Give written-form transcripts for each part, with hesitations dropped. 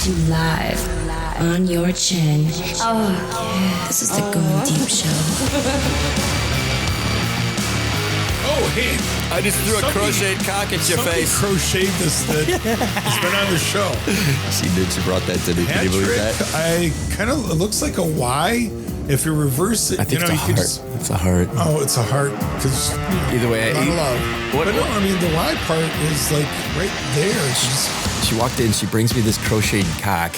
to live on your chin. Oh, yeah. This is the Going Deep Show. Oh, hey. I just threw a crocheted cock at your face. Crocheted this that has been on the show. She did. She brought that to me. Can you believe that? It looks like a Y. If you reverse it, I think it's a heart. It's a heart. Oh, it's a heart. Because either way, the Y part is like right there. She walked in. She brings me this crocheted cock.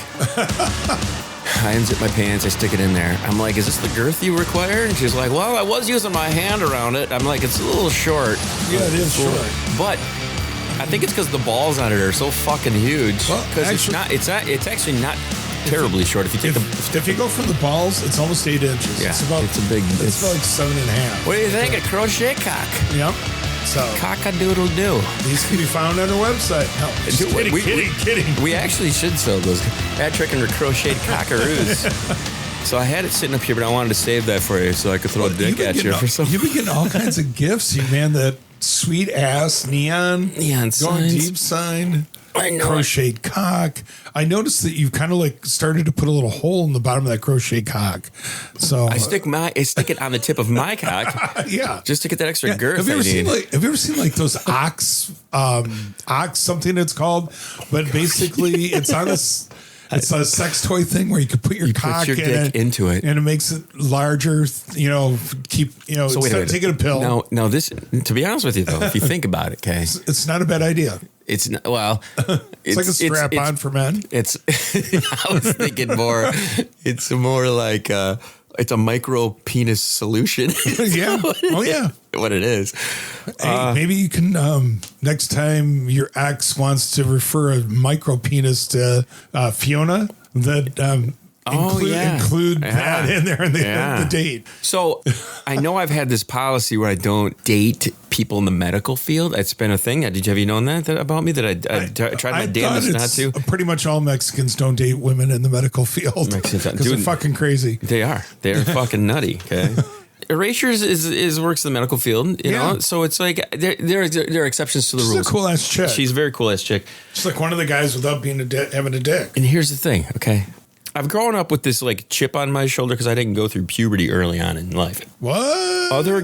I unzip my pants. I stick it in there. I'm like, "Is this the girth you require?" And she's like, "Well, I was using my hand around it." I'm like, "It's a little short." Yeah, it is short. But I think it's because the balls on it are so fucking huge. Because it's actually not terribly short. If you go from the balls, it's almost 8 inches. Yeah, it's about like 7.5. What do you think? A crochet cock? Yep. So cock-a-doodle-doo. These can be found on our website. No, kidding. We actually should sell those. Patrick and her crocheted cockaroos. So I had it sitting up here, but I wanted to save that for you so I could throw a dick at you for something. You've been getting all kinds of gifts, man. That sweet ass neon Going deep sign. I know. Crocheted cock. I noticed that you've kind of like started to put a little hole in the bottom of that crochet cock. So I stick it on the tip of my cock. Yeah, just to get that extra girth. Have you ever seen like those ox something it's called? But basically, it's on this. It's a sex toy thing where you could put your cock dick into it, and it makes it larger. So instead of taking a pill. Now this. To be honest with you, though, if you think about it, okay, it's not a bad idea. It's not, well. It's like a strap-on for men. It's. I was thinking more. It's more like it's a micro penis solution. Yeah. Oh yeah. What it is. Hey, maybe you can next time your ex wants to refer a micro penis to Fiona that. Include that in there in the date. So I know I've had this policy where I don't date people in the medical field. It's been a thing. Have you known that about me? That I tried my damnedest not to? Pretty much all Mexicans don't date women in the medical field. Because they're fucking crazy. They are. They're fucking nutty, okay? Erasures is works in the medical field, you know? So it's like, there are exceptions to the rules. She's a cool-ass chick. She's a very cool-ass chick. She's like one of the guys without being having a dick. And here's the thing, okay? I've grown up with this like chip on my shoulder because I didn't go through puberty early on in life. What? Other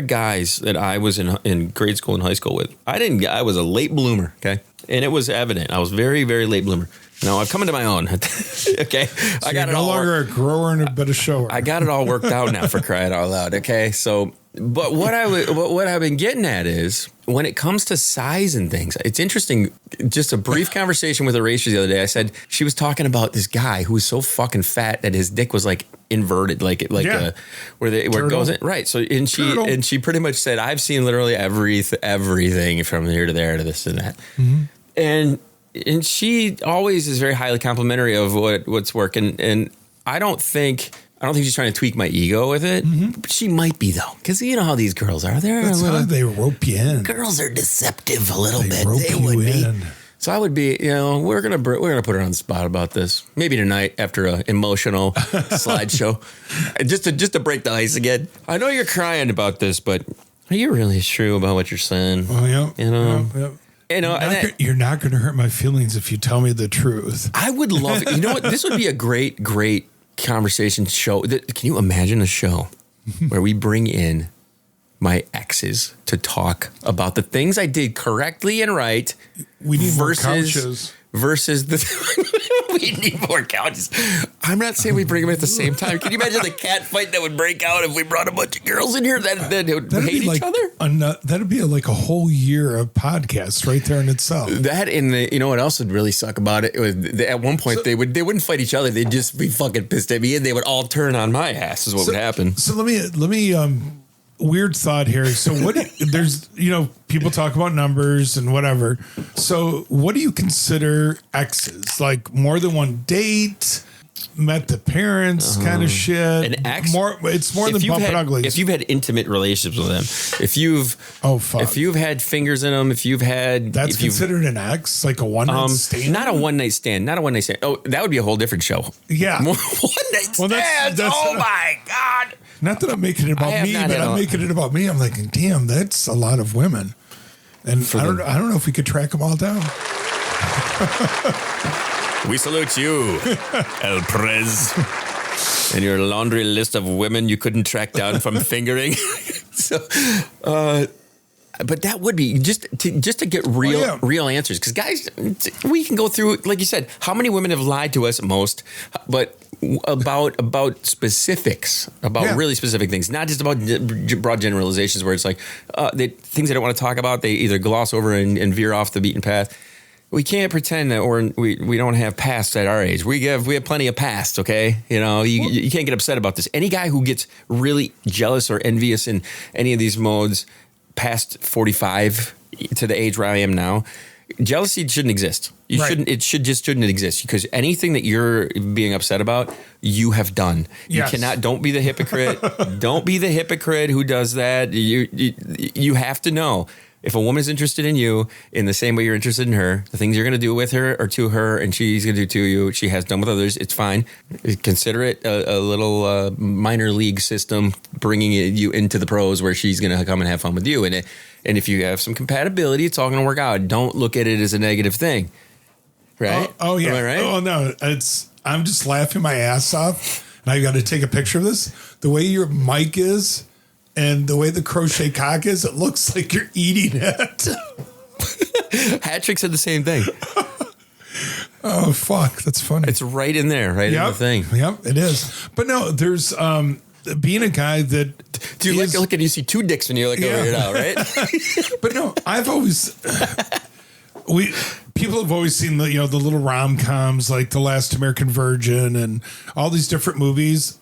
guys that I was in grade school and high school with, I was a late bloomer, okay? And it was evident. I was very, very late bloomer. Now I've come into my own, okay? So I got it no longer a grower and a bit of shower. I got it all worked out now, for crying out loud, okay? So, but what I've been getting at is when it comes to size and things, it's interesting. Just a brief conversation with Erasure the other day. I said she was talking about this guy who was so fucking fat that his dick was like inverted, where it goes in. Right. So and she pretty much said, I've seen literally everything from here to there to this and that. Mm-hmm. And she always is very highly complimentary of what's working. And I don't think she's trying to tweak my ego with it. Mm-hmm. But she might be, though. Because you know how these girls are. That's how they rope you in. Girls are deceptive a little bit. They would be. So I would be, we're gonna put her on the spot about this. Maybe tonight after an emotional slideshow. Just to break the ice again. I know you're crying about this, but are you really sure about what you're saying? Oh, yeah. Yeah. You're not going to hurt my feelings if you tell me the truth. I would love it. You know what? This would be a great conversation show. Can you imagine a show where we bring in my exes to talk about the things I did correctly and right? We need more couches. Versus we need more couches. I'm not saying we bring them at the same time. Can you imagine the cat fight that would break out if we brought a bunch of girls in here that would hate each other? That'd be like a whole year of podcasts right there in itself. That you know what else would really suck about it? At one point they wouldn't fight each other. They'd just be fucking pissed at me, and they would all turn on my ass. Is what would happen. So let me weird thought here. So there's people talk about numbers and whatever. So what do you consider exes? Like more than one date, met the parents kind of shit? An ex? It's more than bumping uglies. If you've had intimate relationships with them, if you've had fingers in them, that's considered an ex, like a one night stand. Not a one night stand. Oh, that would be a whole different show. Yeah, one night stands. Oh my god. Not that I'm making it about me, but I'm making it about me. I'm like, damn, that's a lot of women. And I don't know if we could track them all down. We salute you, El Prez. And your laundry list of women you couldn't track down from fingering. But that would be just to get real answers. Because guys, we can go through, like you said, how many women have lied to us? Most, but about specifics, about really specific things, not just about broad generalizations where it's like things they don't want to talk about. They either gloss over and veer off the beaten path. We can't pretend that we don't have pasts at our age. We have plenty of past, okay? You know, you can't get upset about this. Any guy who gets really jealous or envious in any of these modes past 45 to the age where I am now, jealousy shouldn't exist. It shouldn't exist, because anything that you're being upset about, you have done. Yes. You cannot. Don't be the hypocrite. Don't be the hypocrite who does that. You have to know. If a woman is interested in you in the same way you're interested in her, the things you're going to do with her or to her, and she's going to do to you, she has done with others, it's fine. Consider it a little minor league system bringing you into the pros where she's going to come and have fun with you. And if you have some compatibility, it's all going to work out. Don't look at it as a negative thing. Right? Oh yeah. Am I right? Oh, no. I'm just laughing my ass off. And I got to take a picture of this. The way your mic is, and the way the crochet cock is, it looks like you're eating it. Patrick said the same thing. Oh, fuck. That's funny. It's right in there, right in the thing. Yep, it is. But no, there's being a guy that... Do you look at you see two dicks when you look over it out, right? But no, I've always... People have always seen the little rom-coms like The Last American Virgin and all these different movies.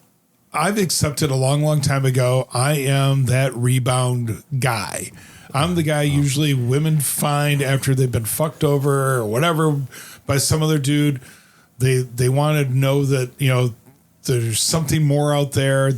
I've accepted a long, long time ago, I am that rebound guy. I'm the guy usually women find after they've been fucked over or whatever by some other dude. They want to know that, there's something more out there.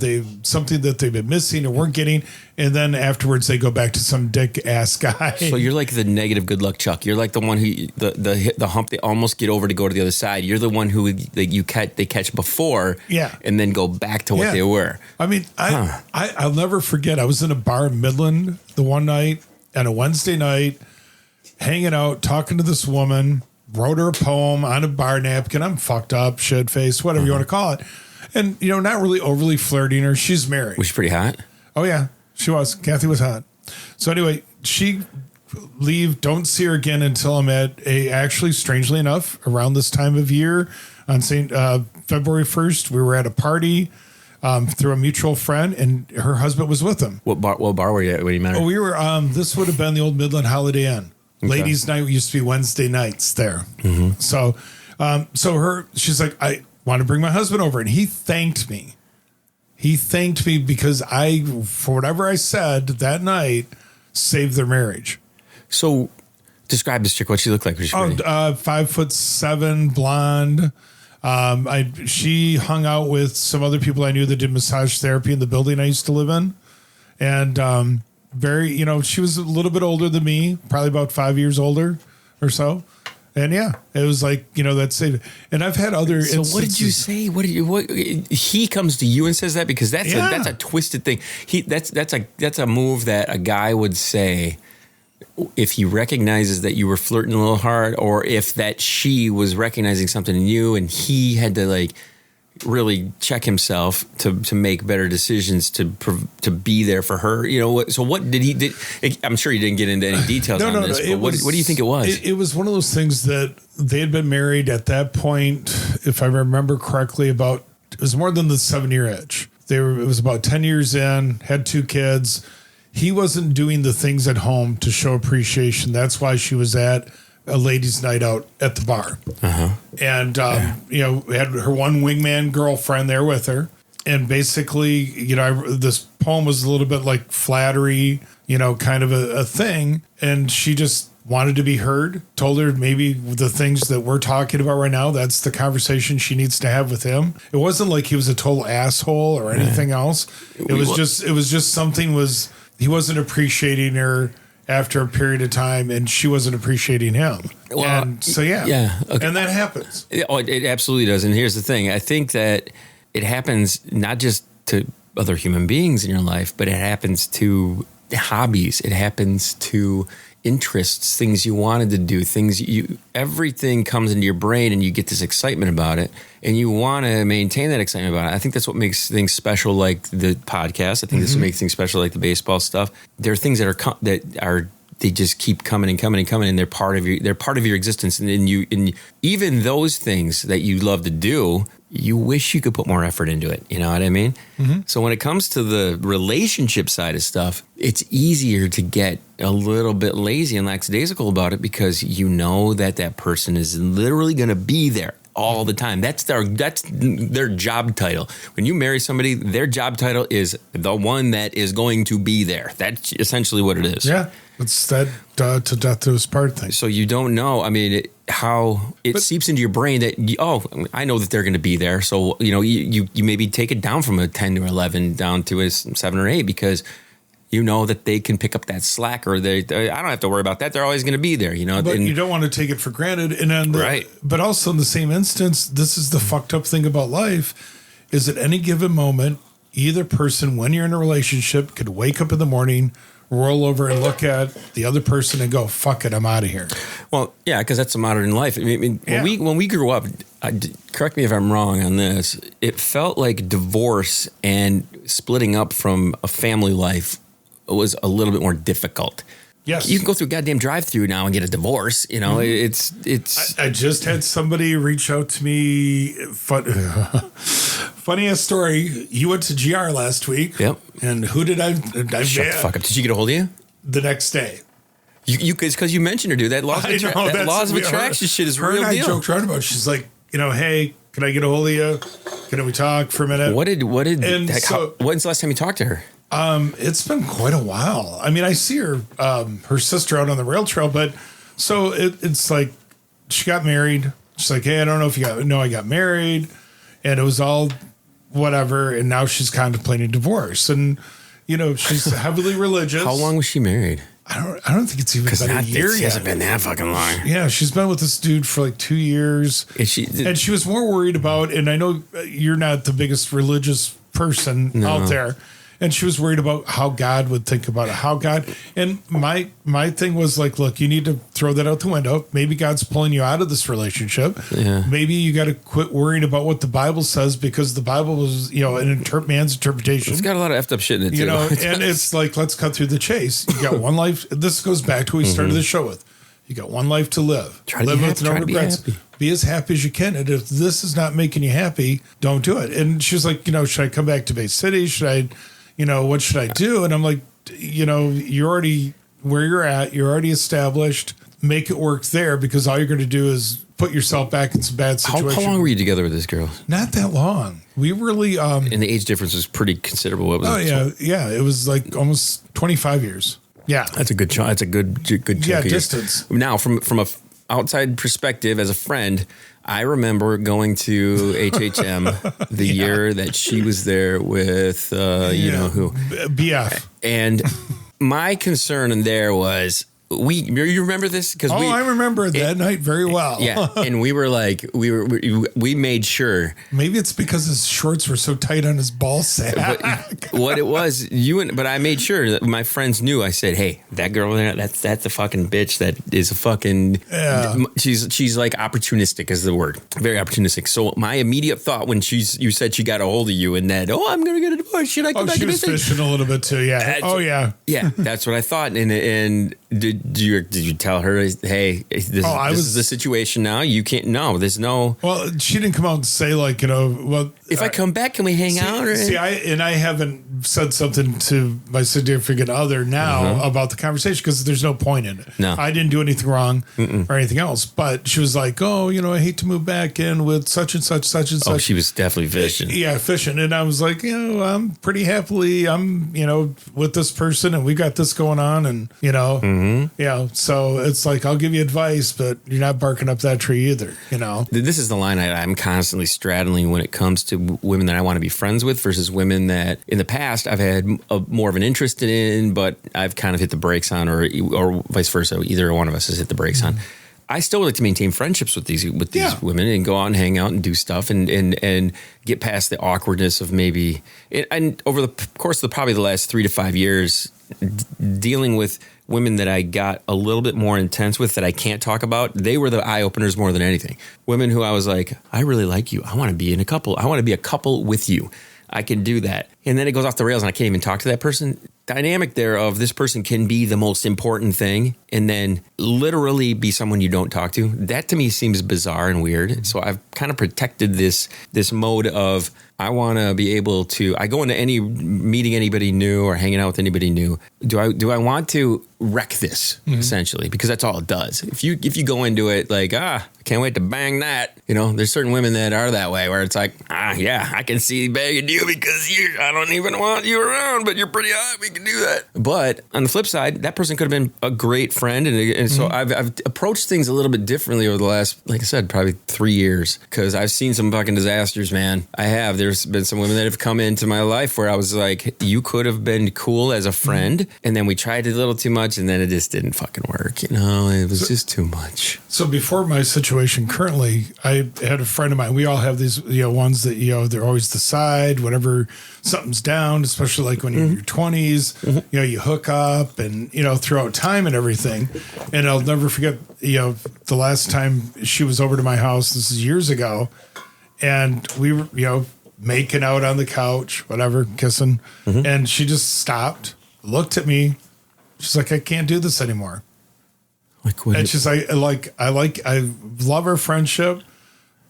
Something that they've been missing or weren't getting. And then afterwards they go back to some dick ass guy. So you're like the negative good luck Chuck. You're like the one who the hump they almost get over to go to the other side. You're the one who they catch before and then go back to what they were. I mean, I'll never forget. I was in a bar in Midland the one night on a Wednesday night, hanging out, talking to this woman, wrote her a poem on a bar napkin. I'm fucked up, shit face, whatever you want to call it. And, not really overly flirting her. She's married. Was she pretty hot? Oh, yeah, she was. Kathy was hot. So anyway, she don't see her again until I'm at actually, strangely enough, around this time of year on February 1st, we were at a party through a mutual friend, and her husband was with them. What bar were you at when you met her? Oh, we were, this would have been the old Midland Holiday Inn. Okay. Ladies' night used to be Wednesday nights there. Mm-hmm. So she's like, I want to bring my husband over. And he thanked me. He thanked me because for whatever I said that night, saved their marriage. So describe this chick, what she looked like. 5'7", blonde. She hung out with some other people I knew that did massage therapy in the building I used to live in. And very, she was a little bit older than me, probably about 5 years older or so. And it was like, that's it. And I've had other. So what did you say? What he comes to you and says that? Because that's a twisted thing. That's a move that a guy would say if he recognizes that you were flirting a little hard, or if that she was recognizing something in you and he had to really check himself to make better decisions to be there for her. So what did he? I'm sure you didn't get into any details on this. But what do you think it was? It was one of those things that they had been married at that point, if I remember correctly, it was more than the 7-year itch. It was about 10 years in, had 2 kids. He wasn't doing the things at home to show appreciation. That's why she was at a ladies' night out at the bar. Uh-huh. And, had her one wingman girlfriend there with her. And basically, this poem was a little bit like flattery, kind of a thing. And she just wanted to be heard, told her maybe the things that we're talking about right now, that's the conversation she needs to have with him. It wasn't like he was a total asshole or anything else. It was just something he wasn't appreciating her after a period of time, and she wasn't appreciating him. Well, and so, okay. And that happens. It absolutely does. And here's the thing. I think that it happens not just to other human beings in your life, but it happens to hobbies. It happens to interests, things you wanted to do, everything comes into your brain and you get this excitement about it and you want to maintain that excitement about it. I think that's what makes things special, like the podcast. I think this what makes things special, like the baseball stuff. There are things they just keep coming and coming and coming, and they're part of your existence. And even those things that you love to do, you wish you could put more effort into it. You know what I mean? Mm-hmm. So when it comes to the relationship side of stuff, it's easier to get a little bit lazy and lackadaisical about it because you know that person is literally going to be there all the time. That's their job title. When you marry somebody, their job title is the one that is going to be there. That's essentially what it is. Yeah. It's that to death to us part thing. So you don't know. I mean, how it seeps into your brain that, I know that they're going to be there. So, you maybe take it down from a 10 to 11 down to a 7 or 8 because you know that they can pick up that slack, or I don't have to worry about that. They're always going to be there, But you don't want to take it for granted. And then right. But also in the same instance, this is the fucked up thing about life, is at any given moment, either person, when you're in a relationship, could wake up in the morning, roll over and look at the other person and go, fuck it, I'm out of here. Well, yeah, because that's a modern life. I mean, when we grew up, correct me if I'm wrong on this, it felt like divorce and splitting up from a family life was a little bit more difficult. Yes. You can go through a goddamn drive-through now and get a divorce. It's. I just had somebody reach out to me. Funniest story. You went to GR last week. Yep. And who did I Shut the fuck up. Did she get a hold of you? The next day. Because you mentioned her, dude. That laws of attraction shit is real deal. I joked around about it. She's like, hey, can I get a hold of you? Can we talk for a minute? When's the last time you talked to her? It's been quite a while. I mean, I see her sister out on the rail trail, but so it's like she got married. She's like, hey, I don't know if I got married, and it was all whatever. And now she's contemplating divorce, and she's heavily religious. How long was she married? I don't think it's even been a year yet. It hasn't been that fucking long. Yeah, she's been with this dude for like 2 years, and she was more worried about. And I know you're not the biggest religious person out there. And she was worried about how God would think about it. And my thing was like, look, you need to throw that out the window. Maybe God's pulling you out of this relationship. Yeah. Maybe you got to quit worrying about what the Bible says, because the Bible is, man's interpretation. It's got a lot of effed up shit in it, too. And it's like, let's cut through the chase. You got one life. This goes back to what we started the show with. You got one life to live. Live with no regrets. Be as happy as you can. And if this is not making you happy, don't do it. And she was like, should I come back to Bay City? Should I... what should I do? And I'm like, you're already where you're at. You're already established. Make it work there, because all you're going to do is put yourself back in some bad situations. How long were you together with this girl? Not that long. We really... and the age difference was pretty considerable. What was it? Yeah. It was like almost 25 years. Yeah. That's a good chunk. That's a good chunk of distance. Now, from a outside perspective, as a friend, I remember going to HHM the year that she was there with, who? BF. And my concern in there was, you remember this? I remember that night very well. Yeah. And we were like, we made sure. Maybe it's because his shorts were so tight on his ball sack. But what it was, but I made sure that my friends knew. I said, hey, that girl over there, that's a fucking bitch. That is a fucking, she's like opportunistic is the word. Very opportunistic. So my immediate thought when you said she got a hold of you and that, I'm going to get a divorce. Should I come back to visit? She was fishing a little bit too. Yeah. Yeah. That's what I thought. And did you tell her, hey, this is the situation now? You can't. No, there's no. Well, she didn't come out and say like, if I come back, can we hang out? I haven't said something to my significant other now about the conversation, because there's no point in it. No, I didn't do anything wrong or anything else. But she was like, I hate to move back in with such and such, such and such. Oh, she was definitely fishing. Yeah, fishing. And I was like, I'm pretty happily, I'm with this person, and we got this going on, and so it's like, I'll give you advice, but you're not barking up that tree either, This is the line I'm constantly straddling when it comes to women that I want to be friends with versus women that in the past I've had more of an interest in, but I've kind of hit the brakes on, or vice versa. Either one of us has hit the brakes on. I still would like to maintain friendships with these women and go out and hang out and do stuff and get past the awkwardness of maybe. And over the course of probably the last 3 to 5 years, dealing with women that I got a little bit more intense with that I can't talk about, they were the eye openers more than anything. Women who I was like, I really like you. I want to be in a couple. I want to be a couple with you. I can do that. And then it goes off the rails and I can't even talk to that person. Dynamic there of this person can be the most important thing and then literally be someone you don't talk to. That to me seems bizarre and weird. So I've kind of protected this mode of I want to be able to, I go into any meeting anybody new or hanging out with anybody new. Do I want to wreck this essentially? Because that's all it does. If you go into it like, I can't wait to bang that. There's certain women that are that way where it's like, yeah, I can see banging you because I don't even want you around, but you're pretty hot. We can do that. But on the flip side, that person could have been a great friend. And so I've approached things a little bit differently over the last, like I said, probably 3 years because I've seen some fucking disasters, man. I have. There's been some women that have come into my life where I was like, you could have been cool as a friend. And then we tried it a little too much and then it just didn't fucking work. It was just too much. So before my situation currently, I had a friend of mine. We all have these, ones that, they're always the side, whenever something's down, especially like when you're in your 20s, you hook up and, throughout time and everything. And I'll never forget, the last time she was over to my house, this is years ago, and we were, making out on the couch, whatever, kissing. And she just stopped, looked at me. She's like, I can't do this anymore. Like what? And she's like, I love our friendship,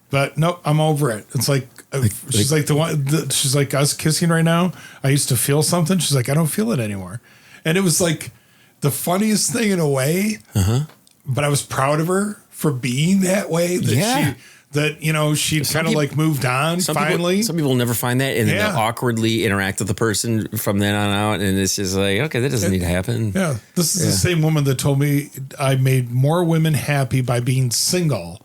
but nope, I'm over it. It's like she's like she's like us kissing right now. I used to feel something. She's like, I don't feel it anymore. And it was like the funniest thing in a way, but I was proud of her for being that way. She kind of like moved on finally. Some people never find that and then they'll awkwardly interact with the person from then on out. And it's just like, okay, that doesn't need to happen. Yeah. This is the same woman that told me I made more women happy by being single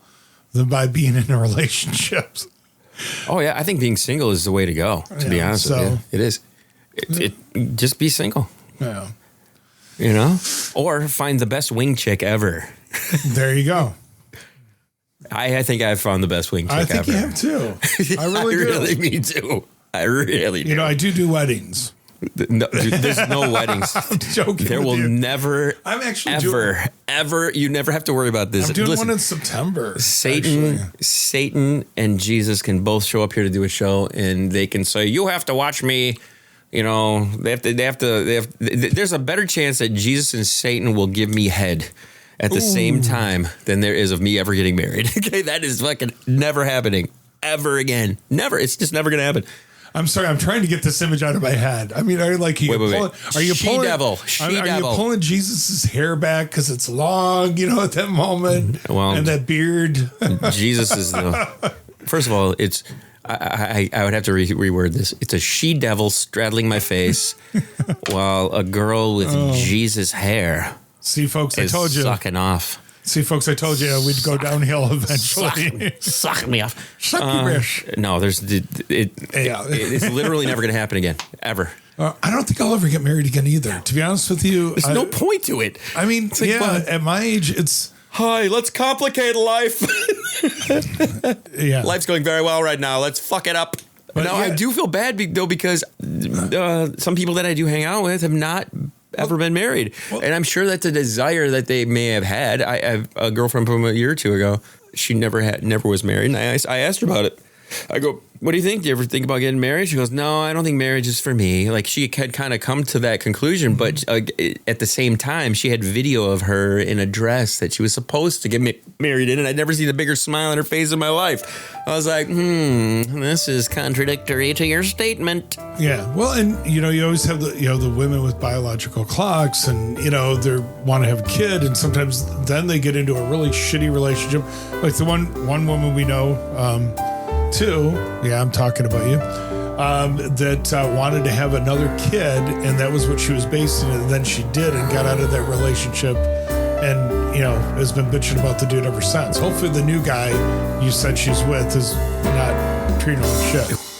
than by being in a relationship. Oh yeah. I think being single is the way to go, to be honest with you. It is. Just be single. Yeah. Or find the best wing chick ever. There you go. I think I've found the best wing chick ever. I think you have too. I really do. Really, me too. I really do. I do weddings. No, dude, there's no weddings. I'm joking. There will never, I'm actually ever, you never have to worry about this. I'm doing one in September. Satan and Jesus can both show up here to do a show and they can say, you have to watch me. There's a better chance that Jesus and Satan will give me head at the same time than there is of me ever getting married. Okay, that is fucking never happening ever again. Never. It's just never going to happen. I'm sorry. I'm trying to get this image out of my head. I mean, are you like wait. Are you pulling? She-devil. Are you pulling Jesus's hair back because it's long? At that moment, and that beard. Jesus is the. First of all, it's. I would have to reword this. It's a she-devil straddling my face, while a girl with Jesus hair. See, folks, I told you. Sucking off. See, folks, I told you we'd go downhill eventually. Suck me off. Suck your wish. No, it's literally never going to happen again, ever. I don't think I'll ever get married again either. To be honest with you. There's no point to it. I mean, at my age, it's... Hi, let's complicate life. Yeah. Life's going very well right now. Let's fuck it up. But no, I do feel bad, though, because some people that I do hang out with have not... ever been married. And I'm sure that's a desire that they may have had. I have a girlfriend from a year or two ago. She never was married. And I asked her about it. I go, what do you think? Do you ever think about getting married? She goes, no, I don't think marriage is for me. Like she had kind of come to that conclusion, but at the same time, she had video of her in a dress that she was supposed to get married in, and I'd never seen a bigger smile on her face in my life. I was like, this is contradictory to your statement. Yeah, well, and you always have the women with biological clocks, and they want to have a kid, and sometimes then they get into a really shitty relationship. Like the one woman we know. I'm talking about you, that wanted to have another kid, and that was what she was basing it. And then she did and got out of that relationship and, has been bitching about the dude ever since. Hopefully the new guy you said she's with is not treating her like shit.